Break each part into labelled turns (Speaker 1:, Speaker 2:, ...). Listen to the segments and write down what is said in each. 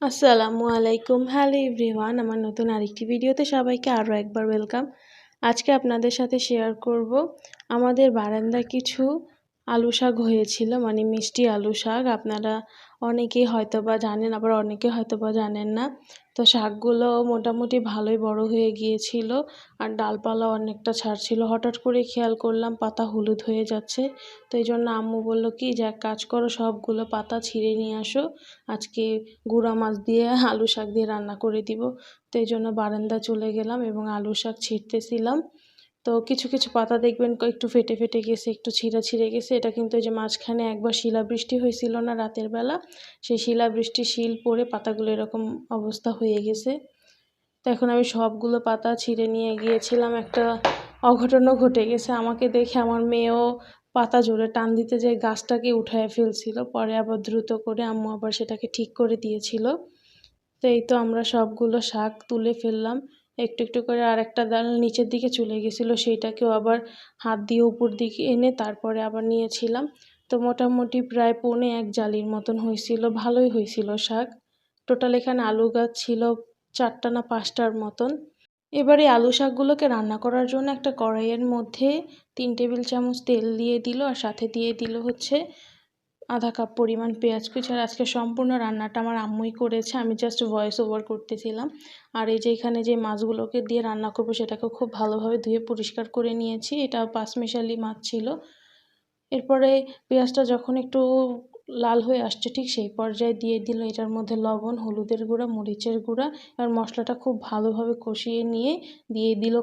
Speaker 1: আসসালামু আলাইকুম। Hello everyone, আমার নতুন আরেকটি ভিডিওতে সবাইকে আরও একবার ওয়েলকাম। আজকে আপনাদের সাথে শেয়ার করব আমাদের বারান্দায় কিছু আলু শাক হয়েছিল, মানে মিষ্টি আলু শাক। আপনারা অনেকেই হয়তোবা জানেন, আবার অনেকে হয়তোবা জানেন না। তো শাকগুলো মোটামুটি ভালোই বড় হয়ে গিয়েছিল, আর ডালপালা অনেকটা ছাড়ছিল। হঠাৎ করে খেয়াল করলাম পাতা হলুদ হয়ে যাচ্ছে। তো এই জন্য আম্মু বলল কি যে এক কাজ করো, সবগুলো পাতা ছিঁড়ে নিয়ে আসো, আজকে গুঁড়া মাছ দিয়ে আলু শাক দিয়ে রান্না করে দিব। তো এই জন্য বারান্দা চলে গেলাম এবং আলু শাক ছিঁড়তেছিলাম। তো কিছু কিছু পাতা দেখবেন একটু ফেটে ফেটে গেছে, একটু ছিঁড়ে গেছে। এটা কিন্তু এই যে মাঝখানে একবার শিলাবৃষ্টি হয়েছিল না রাতের বেলা, সেই শিলাবৃষ্টি শিল পড়ে পাতাগুলো এরকম অবস্থা হয়ে গেছে। তো এখন আমি সবগুলো পাতা ছিঁড়ে নিয়ে গিয়েছিলাম, একটা অঘটনও ঘটে গেছে। আমাকে দেখে আমার মেয়েও পাতা জোরে টান দিতে যেয়ে গাছটাকে উঠায় ফেলছিল, পরে আবার দ্রুত করে আম্মু আবার সেটাকে ঠিক করে দিয়েছিল। তো এই তো আমরা সবগুলো শাক তুলে ফেললাম। একটু একটু করে আর একটা ডাল নিচের দিকে চলে গেছিলো, সেইটাকেও আবার হাত দিয়ে উপর দিকে এনে তারপরে আবার নিয়েছিলাম। তো মোটামুটি প্রায় 1.25 জালির মতন হয়েছিল, ভালোই হয়েছিল শাক। টোটাল এখানে আলু গাছ ছিল 4টা না 5টার মতন। এবার এই আলু শাকগুলোকে রান্না করার জন্য একটা কড়াইয়ের মধ্যে 3 টেবিল চামচ তেল দিয়ে দিল, আর সাথে দিয়ে দিল হচ্ছে আধা কাপ পরিমাণ পেঁয়াজ কুচি। আর আজকে সম্পূর্ণ রান্নাটা আমার আম্মুই করেছে, আমি জাস্ট ভয়েস ওভার করতেছিলাম। আর এই যে এখানে যে মাছগুলোকে দিয়ে রান্না করবো সেটাকে খুব ভালোভাবে ধুয়ে পরিষ্কার করে নিয়েছি, এটা পাঁচমিশালি মাছ ছিল। এরপরে পেঁয়াজটা যখন একটু লাল হয়ে আসছে ঠিক সেই পর্যায়ে দিয়ে দিল এটার মধ্যে লবণ, হলুদের গুঁড়া, মরিচের গুঁড়া। আর মশলাটা খুব ভালোভাবে কষিয়ে নিয়ে দিয়ে দিল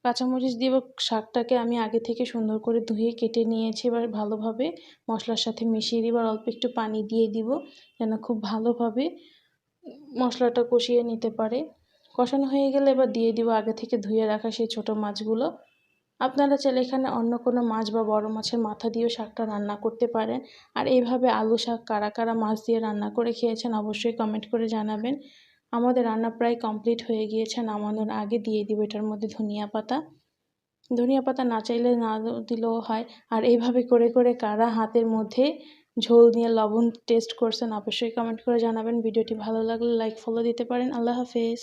Speaker 1: কাঁচামরিচ দিয়ে শাকটাকে আমি আগে থেকে সুন্দর করে ধুয়ে কেটে নিয়েছি। এবার ভালোভাবে মশলার সাথে মিশিয়ে দিব, আর অল্প একটু পানি দিয়ে দিব যেন খুব ভালোভাবে মশলাটা কষিয়ে নিতে পারে। কষানো হয়ে গেলে এবার দিয়ে দিব আগে থেকে ধুয়ে রাখা সেই ছোটো মাছগুলো। আপনারা চাইলে এখানে অন্য কোনো মাছ বা বড় মাছের মাথা দিয়েও শাকটা রান্না করতে পারেন। আর এইভাবে আলু শাক কারা কারা মাছ দিয়ে রান্না করে খেয়েছেন অবশ্যই কমেন্ট করে জানাবেন। আমাদের রান্না প্রায় কমপ্লিট হয়ে গিয়েছে, নামানোর আগে দিয়ে দিব এটার মধ্যে ধনিয়া পাতা না চাইলে না দিলেও হয়। আর এইভাবে করে করে কারা হাতের মধ্যে ঝোল নিয়ে লবণ টেস্ট করছেন অবশ্যই কমেন্ট করে জানাবেন। ভিডিওটি ভালো লাগলে লাইক ফলো দিতে পারেন। আল্লাহ হাফেজ।